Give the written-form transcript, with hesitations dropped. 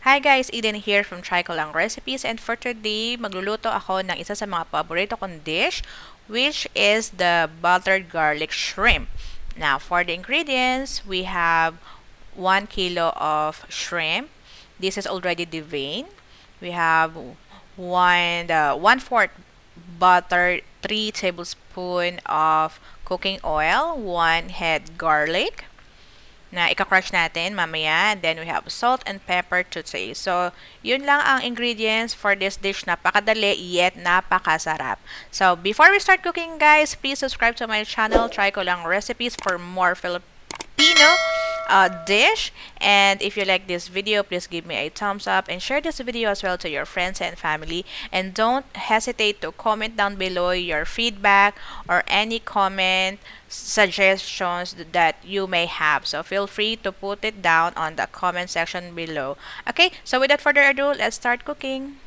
Hi guys, Eden here from Try Ko Lang Recipes, and for today, magluluto ako ng isa sa mga paborito kong dish, which is the buttered garlic shrimp. Now, for the ingredients, we have 1 kilo of shrimp. This is already deveined. We have 1/4 butter, 3 tablespoons of cooking oil, 1 head garlic, na ika-crush natin mamaya. And then we have salt and pepper to taste. So, yun lang ang ingredients for this dish. Napakadali yet napakasarap. So, before we start cooking guys, please subscribe to my channel, Try Ko Lang Recipes, for more Filipino dish. And if you like this video, please give me a thumbs up and share this video as well to your friends and family. And don't hesitate to comment down below your feedback or any comment suggestions that you may have. So feel free to put it down on the comment section below. Okay, so without further ado, let's start cooking.